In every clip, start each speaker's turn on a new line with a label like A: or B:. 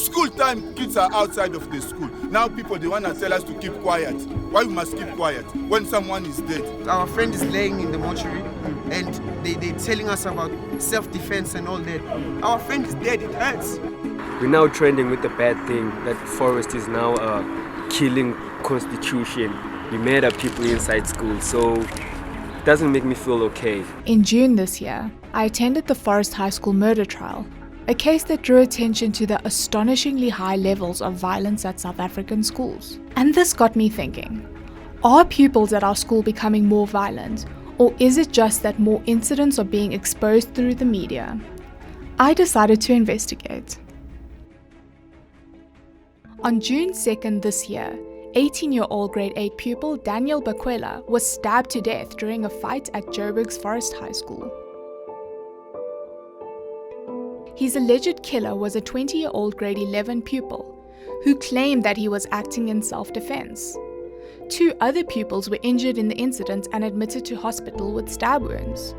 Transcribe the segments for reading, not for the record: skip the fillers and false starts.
A: School time, kids are outside of the school. Now people, they want to tell us to keep quiet. Why we must keep quiet when someone is dead?
B: Our friend is laying in the mortuary and they're telling us about self-defense and all that. Our friend is dead, it hurts.
C: We're now trending with the bad thing that Forest is now a killing constitution. We murder people inside school, so it doesn't make me feel okay.
D: In June this year, I attended the Forest High School murder trial, a case that drew attention to the astonishingly high levels of violence at South African schools. And this got me thinking, are pupils at our school becoming more violent, or is it just that more incidents are being exposed through the media? I decided to investigate. On June 2nd this year, 18-year-old grade 8 pupil Daniel Bakwela was stabbed to death during a fight at Joburg's Forest High School. His alleged killer was a 20-year-old grade 11 pupil who claimed that he was acting in self-defense. 2 other pupils were injured in the incident and admitted to hospital with stab wounds.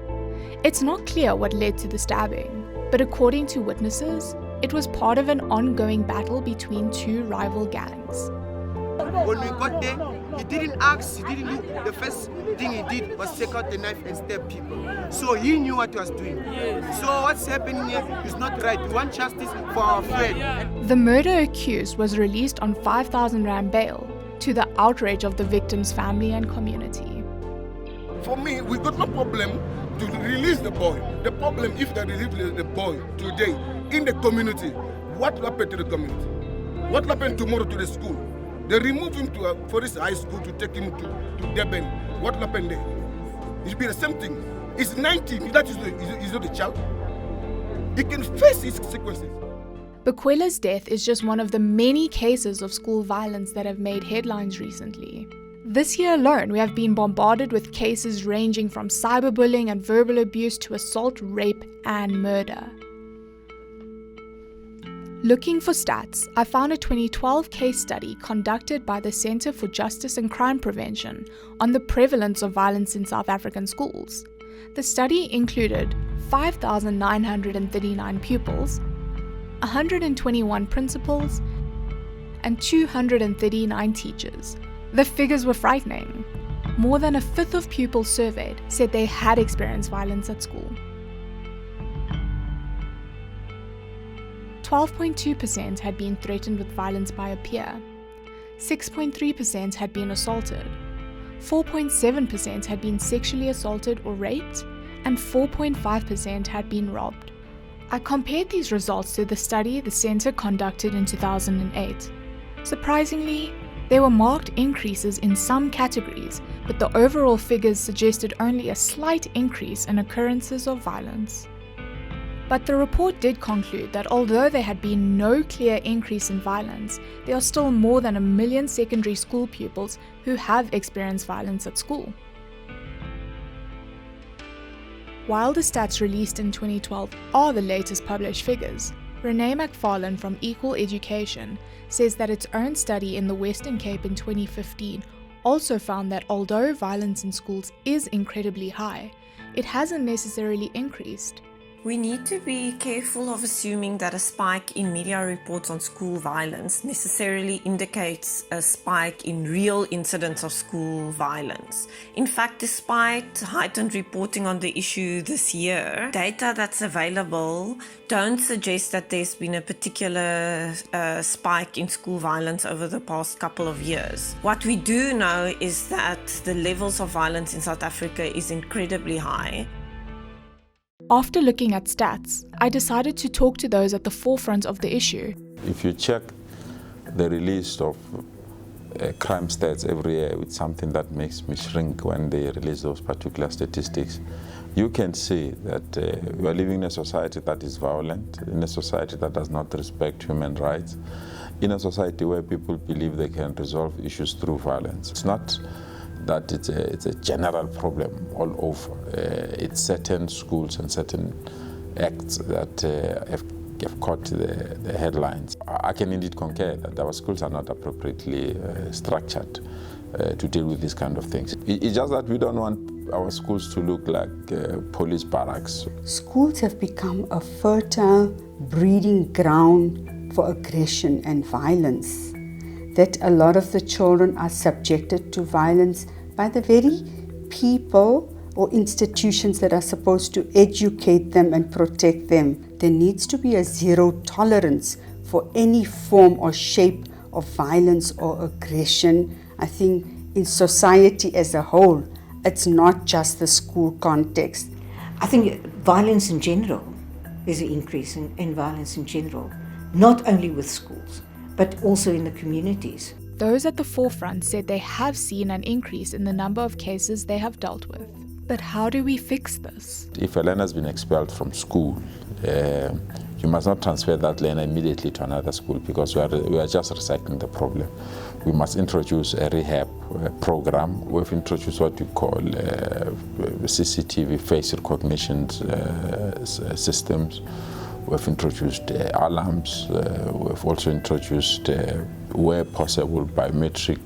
D: It's not clear what led to the stabbing, but according to witnesses, it was part of an ongoing battle between 2 rival gangs.
B: When we got there, he didn't ask, he didn't look. The first thing he did was take out the knife and stab people. So he knew what he was doing. So what's happening here is not right. We want justice for our friend.
D: The murder accused was released on 5,000 Rand bail, to the outrage of the victim's family and community.
A: For me, we got no problem to release the boy. The problem, if they release the boy today in the community, what will happen to the community? What will happen tomorrow to the school? They remove him to Forest High School to take him to Durban. What will happen there? It will be the same thing. He's 19, that is not a child. He can face his consequences.
D: Bakwela's death is just one of the many cases of school violence that have made headlines recently. This year alone, we have been bombarded with cases ranging from cyberbullying and verbal abuse to assault, rape, and murder. Looking for stats, I found a 2012 case study conducted by the Centre for Justice and Crime Prevention on the prevalence of violence in South African schools. The study included 5,939 pupils, 121 principals, and 239 teachers. The figures were frightening. More than a fifth of pupils surveyed said they had experienced violence at school. 12.2% had been threatened with violence by a peer. 6.3% had been assaulted. 4.7% had been sexually assaulted or raped, and 4.5% had been robbed. I compared these results to the study the Centre conducted in 2008. Surprisingly, there were marked increases in some categories, but the overall figures suggested only a slight increase in occurrences of violence. But the report did conclude that although there had been no clear increase in violence, there are still more than 1 million secondary school pupils who have experienced violence at school. While the stats released in 2012 are the latest published figures, Renee McFarlane from Equal Education says that its own study in the Western Cape in 2015 also found that although violence in schools is incredibly high, it hasn't necessarily increased.
E: We need to be careful of assuming that a spike in media reports on school violence necessarily indicates a spike in real incidents of school violence. In fact, despite heightened reporting on the issue this year, data that's available don't suggest that there's been a particular spike in school violence over the past couple of years. What we do know is that the levels of violence in South Africa is incredibly high.
D: After looking at stats, I decided to talk to those at the forefront of the issue.
F: If you check the release of crime stats every year, it's something that makes me shrink when they release those particular statistics. You can see that we are living in a society that is violent, in a society that does not respect human rights, in a society where people believe they can resolve issues through violence. It's not that it's a general problem all over. It's certain schools and certain acts that have caught the headlines. I can indeed concur that our schools are not appropriately structured to deal with these kind of things. It's just that we don't want our schools to look like police barracks.
G: Schools have become a fertile breeding ground for aggression and violence, that a lot of the children are subjected to violence by the very people or institutions that are supposed to educate them and protect them. There needs to be a zero tolerance for any form or shape of violence or aggression. I think in society as a whole, it's not just the school context.
H: I think violence in general, there's an increase in violence in general, not only with schools, but also in the communities.
D: Those at the forefront said they have seen an increase in the number of cases they have dealt with. But how do we fix this?
F: If a learner has been expelled from school, you must not transfer that learner immediately to another school, because we are just recycling the problem. We must introduce a rehab program. We've introduced what we call CCTV face recognition systems. We've introduced alarms. We've also introduced, where possible, biometric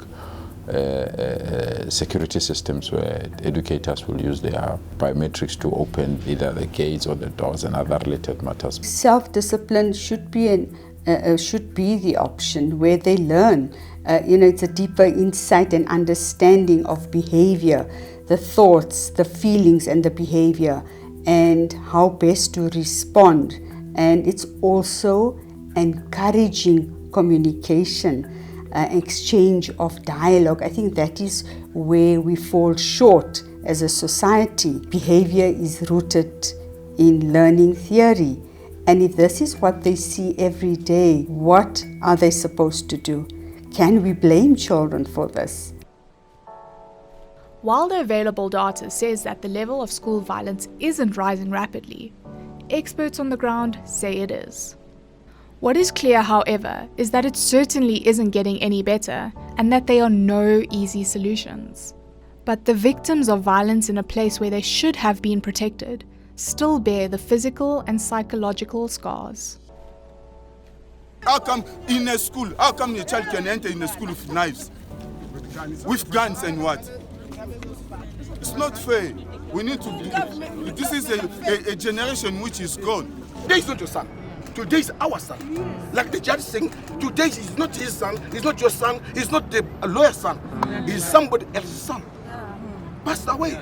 F: security systems where educators will use their biometrics to open either the gates or the doors and other related matters.
G: Self-discipline should be the option where they learn. It's a deeper insight and understanding of behavior, the thoughts, the feelings and the behavior, and how best to respond. And it's also encouraging communication, exchange of dialogue. I think that is where we fall short as a society. Behavior is rooted in learning theory. And if this is what they see every day, what are they supposed to do? Can we blame children for this?
D: While the available data says that the level of school violence isn't rising rapidly, experts on the ground say it is. What is clear, however, is that it certainly isn't getting any better and that there are no easy solutions. But the victims of violence in a place where they should have been protected still bear the physical and psychological scars.
I: How come in a school, how come a child can enter in a school with knives, with guns and what? It's not fair. We need to, this is a generation which is gone.
A: Today is not your son. Today is our son. Like the judge saying, today is not his son, it's not your son, it's not the lawyer's son. It's somebody else's son. Passed away.